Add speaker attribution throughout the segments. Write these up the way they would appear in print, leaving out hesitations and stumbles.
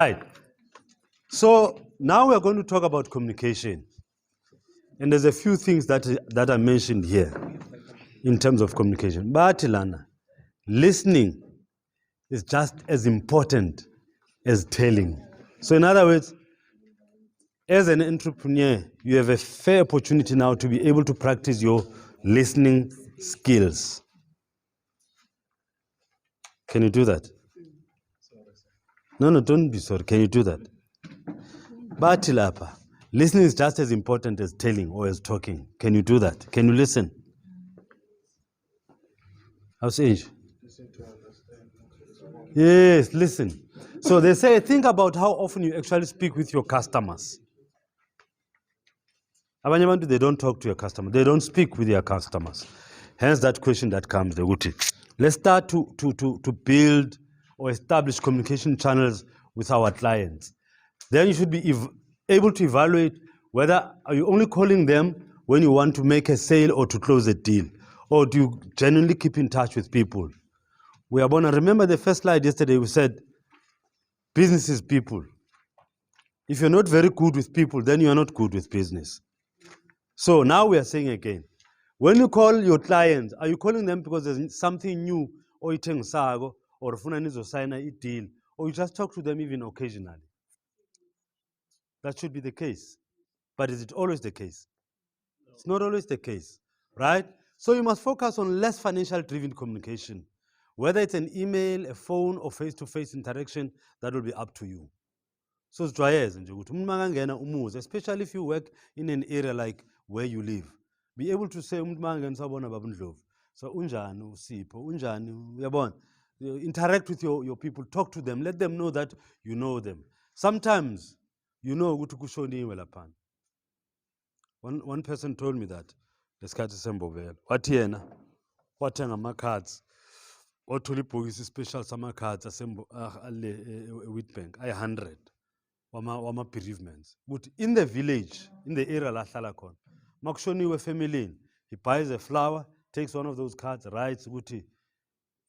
Speaker 1: Right. So now we're going to talk about communication. And there's a few things that are mentioned here in terms of communication. But Lana, listening is just as important as telling. So in other words, as an entrepreneur, you have a fair opportunity now to be able to practice your listening skills. Can you do that? No, don't be sorry. Can you do that? But Lapa, listening is just as important as telling or as talking. Can you do that? Can you listen? How's age? Yes, listen. So they say, think about how often you actually speak with your customers. Abanye abantu, they don't talk to your customers. They don't speak with their customers. Hence that question that comes, let's start to build or establish communication channels with our clients. Then you should be able to evaluate whether are you only calling them when you want to make a sale or to close a deal, or do you genuinely keep in touch with people? We are going to remember the first slide yesterday. We said business is people. If you're not very good with people, then you are not good with business. So now we are saying again, when you call your clients, are you calling them because there's something new, or sago, or sign a deal, or you just talk to them even occasionally? That should be the case. But is it always the case? It's not always the case, right? So you must focus on less financial driven communication. Whether it's an email, a phone, or face-to-face interaction, that will be up to you. So sijwayeze nje ukuthi umuntu makangena umuzi, especially if you work in an area like where you live, be able to say umuntu makangena sabona baba uNdlovu, so unjani uSipho, unjani uyabona, interact with your people, talk to them, let them know that you know them. Sometimes you know ukuthi kushoniwe laphana. One person told me that lesikhathi sembobela wathi yena wathenga ama-cards wathola ibhokisi special sama-cards Witbank ayi-100 wama-bereavements. But in the village, in the area la hlala khona, makushoniwe efamilini, he buys a flower, takes one of those cards, writes ukuthi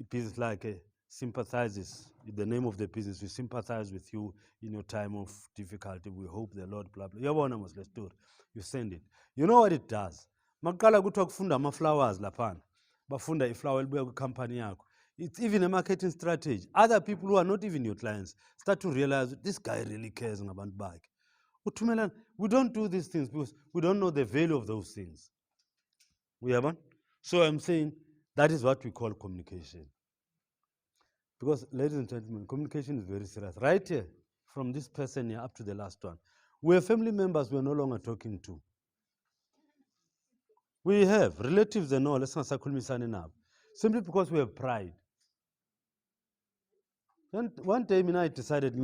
Speaker 1: business like sympathizes with the name of the business. We sympathize with you in your time of difficulty. We hope the Lord blah blah. Yabona mos le story. You send it. You know what it does? Makala kuthiwa kufunda ama-flowers laphana. Bafunda iflower elibuya kwi-company yakho. It's even a marketing strategy. Other people who are not even your clients start to realize this guy really cares ngabantu bakhe. We don't do these things because we don't know the value of those things. We haven't. So I'm saying that is what we call communication. Because, ladies and gentlemen, communication is very serious. Right here, from this person here up to the last one, we have family members we are no longer talking to. We have relatives and all, let's not simply because we have pride. Then one day I decided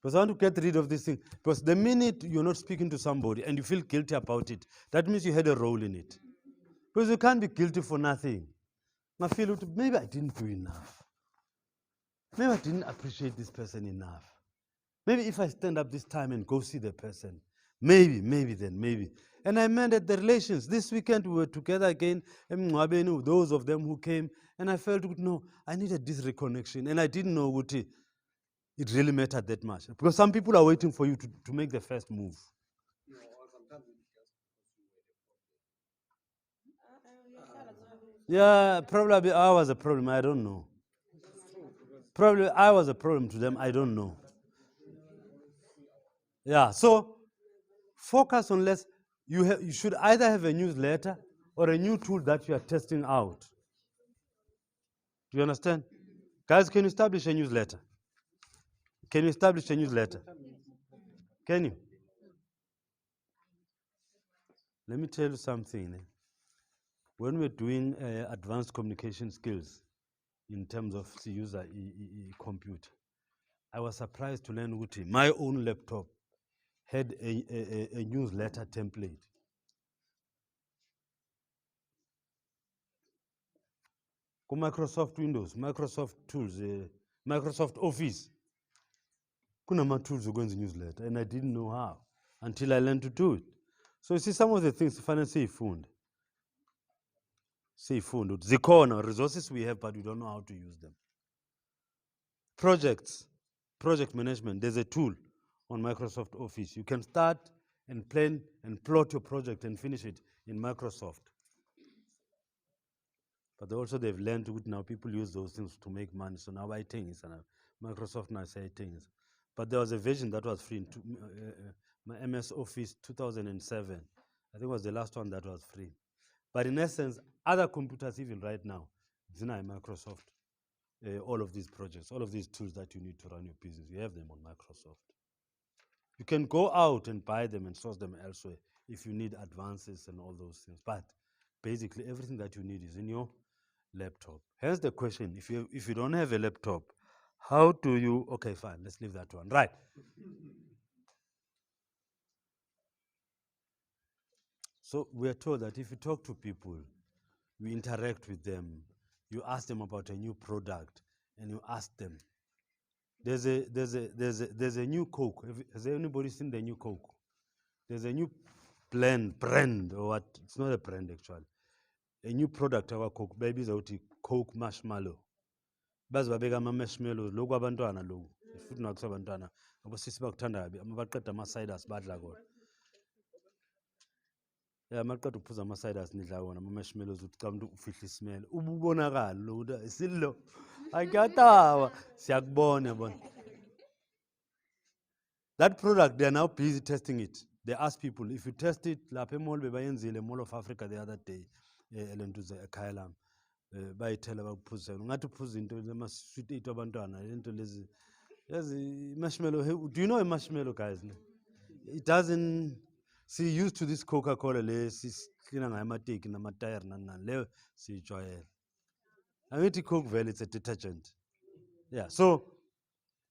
Speaker 1: because I want to get rid of this thing. Because the minute you're not speaking to somebody and you feel guilty about it, that means you had a role in it. Because you can't be guilty for nothing. I feel maybe I didn't do enough. Maybe I didn't appreciate this person enough. Maybe if I stand up this time and go see the person, maybe. And I mended the relations. This weekend we were together again, those of them who came, and I felt, no, I needed this reconnection. And I didn't know it really mattered that much. Because some people are waiting for you to make the first move. Yeah, probably I was a problem, I don't know. Probably I was a problem to them, I don't know. Yeah, so focus on less. You should either have a newsletter or a new tool that you are testing out. Do you understand? Guys, can you establish a newsletter? Can you establish a newsletter? Can you? Let me tell you something. When we're doing advanced communication skills in terms of the user computer, I was surprised to learn that my own laptop had a newsletter template. Microsoft Windows, Microsoft Tools, Microsoft Office. Kuna tools ukwenza newsletter, and I didn't know how until I learned to do it. So you see, some of the things fanele siyifunde zikhona resources we have, but we don't know how to use them. projects, project management, there's a tool on Microsoft Office. You can start and plan and plot your project and finish it in Microsoft. But also they've learned to now people use those things to make money. So now I think it's Microsoft now say things. But there was a version that was free in my MS Office 2007. I think it was the last one that was free. But in essence, other computers even right now, it's in Microsoft. All of these projects, all of these tools that you need to run your business, you have them on Microsoft. You can go out and buy them and source them elsewhere if you need advances and all those things. But basically, everything that you need is in your laptop. Hence the question, if you don't have a laptop, how do you, okay, fine, let's leave that one. Right. So we are told that if you talk to people, you interact with them, you ask them about a new product, and you ask them. There's a new Coke. Has anybody seen the new Coke? There's a new brand, or what? It's not a brand actually. A new product our Coke. Babies out Coke marshmallow. Bazi babeka ama-marshmallows lokhu abantwana lokhu futhi nakusabantwana ngoba sisi bakuthanda kabi baqeda ama-ciders badla kona. Ya maqeda ukuphuza ama-ciders nidla wona ama-marshmallows uthi cha umuntu ufihla isimele ububonakala lo ukuthi isilo akuyatawa siyakubona yabona. That product, they are now busy testing it. They ask people, if you test it, lapha emall bebayenzile Mall of Africa the other day, elentuze ekhaya lami. Bayithela bakuphuzela. Ungathi uphuza into lama-sweet eight abantwana, lento lezi. Yazi marshmallow. Do you know a marshmallow, guys? It doesn't see used to this Coca-Cola le siklina ngayo amateki namatayari nani leyo siyijwayele. Angithi Coke vele it's a detergent. Yeah. So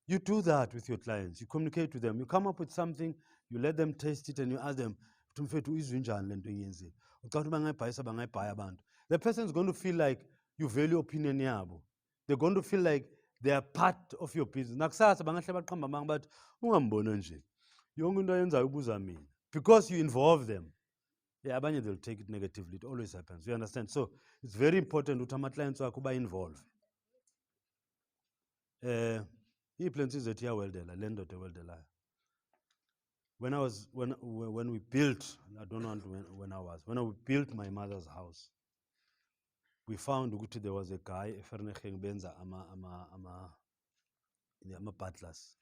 Speaker 1: you do that with your clients. You communicate with them. You come up with something, you let them taste it, and you ask them, the person is going to feel like you value opinion yabo. They're going to feel like they are part of your business. Nakusasa bangahle baqamba manga bathi ungambona nje. Yonke into ayenzayo ubuza mina. Because you involve them. Yeah, abanye they'll take it negatively. It always happens. You understand? So it's very important ukuthi ama clients wakho ba involve. Iiplansi zethu iyaweldela le ndoda eweldelayo. When we built, I don't know when we built my mother's house, we found ukuthi there was a guy eFerneging benza ama-butlers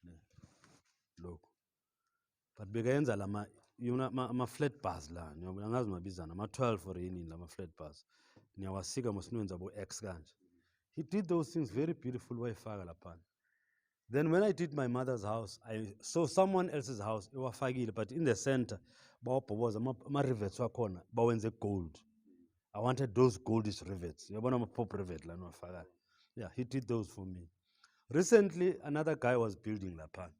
Speaker 1: lokho. But bekayenza lama ama-flat bars la, angazi mabizana, ama-12 for yini lama-flat bars. Niyawasika mosiwenza bo-X kanje. He did those things very beautiful wayefaka laphana. Then when I did my mother's house, I saw someone else's house, but in the center, was ama-rivets wakhona, bawenze gold. I wanted those goldish rivets. Yabona ama-pop rivet la niwafakayo. Yeah, he did those for me. Recently, another guy was building laphana.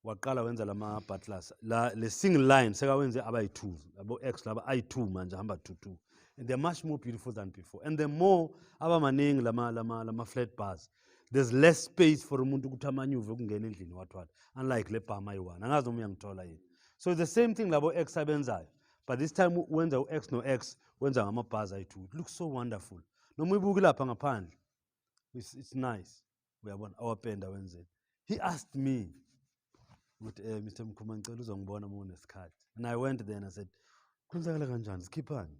Speaker 1: Waqala wenza lama-butlers. Le single line, sekawenze abayi-2, abo-X laba ayi-2 manje hamba 2-2. And they're much more beautiful than before. And the more abamaningi lama-flat bars, there's less space for umuntu ukuthi amanyuve ukungena endlini wathi unlike le bhama ayi-1 angazi noma uyangithola yini. So the same thing labo X abenzayo, but this time wenza u-X no-X wenza ngama-bars ayi-2. It looks so wonderful. Noma uyibuki lapha ngaphandle, it's nice. Uyabona awapenda wenzeni. He asked me ukuthi Mr. Mkhuma ngicela uzongibona uma unesikhathi. And I went there and I said, kwenzakala kanjani sikhiphani?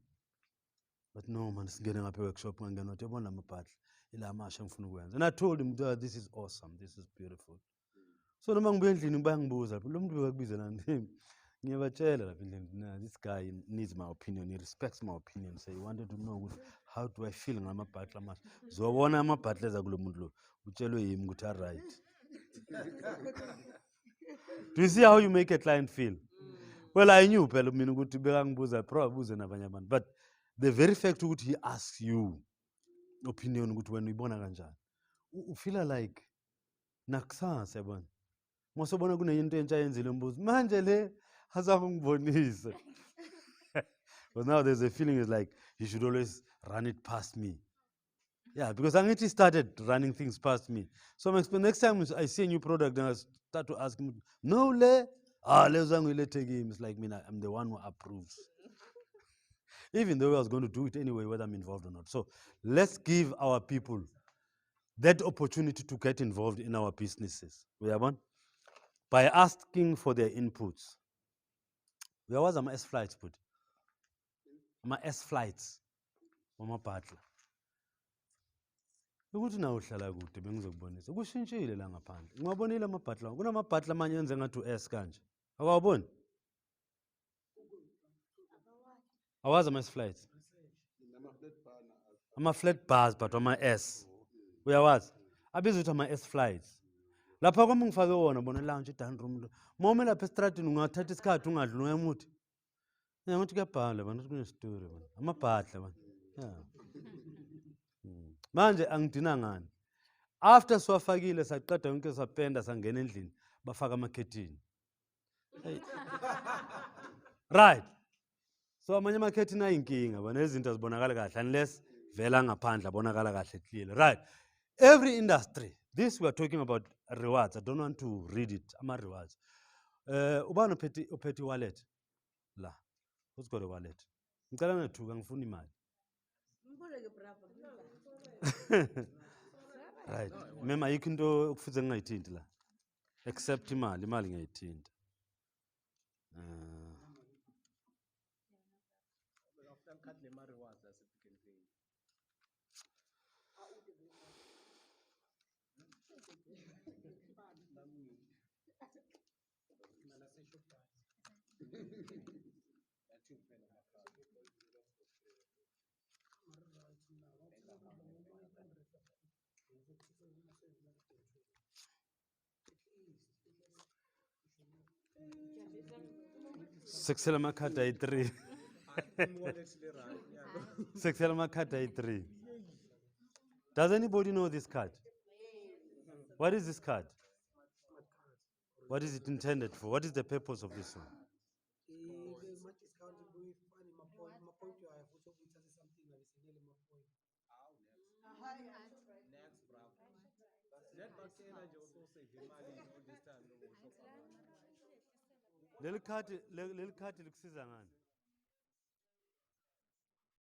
Speaker 1: But no man, singene ngapha workshop ngangena wathi yabona lamabhatla ila amasha ngifuna ukwenza. And I told him, this is awesome, this is beautiful. So noma ngibuya endlini bayangibuza, lo muntu bekakubiza nani? Ngiyabatshela lapha endlini, this guy needs my opinion, he respects my opinion. So he wanted to know how do I feel ngamabhatla amasha. Zobona amabhatla eza kulo muntu lo, utshelwe yimi ukuthi right. Do you see how you make a client feel? Well, I knew phela mina ukuthi bekangibuza probably buze nabanye abantu, but the very fact ukuthi he asks you opinion ukuthi wena uyibona kanjani, ufila like nakusasa yabona mosobona kunento entsha yenzile umbuzo manje le azange ngibonise. But now there's a feeling is like he should always run it past me. Yeah, because Angithi started running things past me. So next time I see a new product, then I start to ask him, no, le take him. It's like, I'm the one who approves. Even though I was going to do it anyway, whether I'm involved or not. So let's give our people that opportunity to get involved in our businesses. Uyabona? By asking for their inputs. Uyawazi ama-S flights but ama-S flights wamabhadla. Ukuthi nawe uhlala kude bengizokubonisa. Kushintshile la ngaphandle. Ungabonile amabhadla. Kunamabhadla amanye enze ngathi u-S kanje. Awawaboni? Awazi ama-S flights? Ama-flat bars but ama-S. Uyawazi? Abizwa ukuthi ama-S flights. Lapha kwami ngifake wona bona lounge down room. Uma lapha estradini ungathatha isikhathi ungadli uyamuthi. Ngiyamuthi kuyabhala bana kunestory bana. Amabhadla bana. Yeah. Manje angidina ngani? After siwafakile saqeda yonke sapenda sangena endlini bafaka amakhethini. Right. So amanye amakhethini ayinkinga bana izinto zibonakala kahle unless vela ngaphandle abonakala kahle clearly. Right. Every industry, this we are talking about rewards. I don't want to read it. Ama rewards. Ubani uphethe wallet la. Who's got a wallet? Ngicela ngethuka ngifuna imali. Right. Mema ayikho into okufuze ngingayithinti la. Except imali ngiyayithinta. Sexela makhadi ayi-3. Sexela makhadi ayi-3. Does anybody know this card? What is this card? What is it intended for? What is the purpose of this one? Leli khadi likusiza ngani?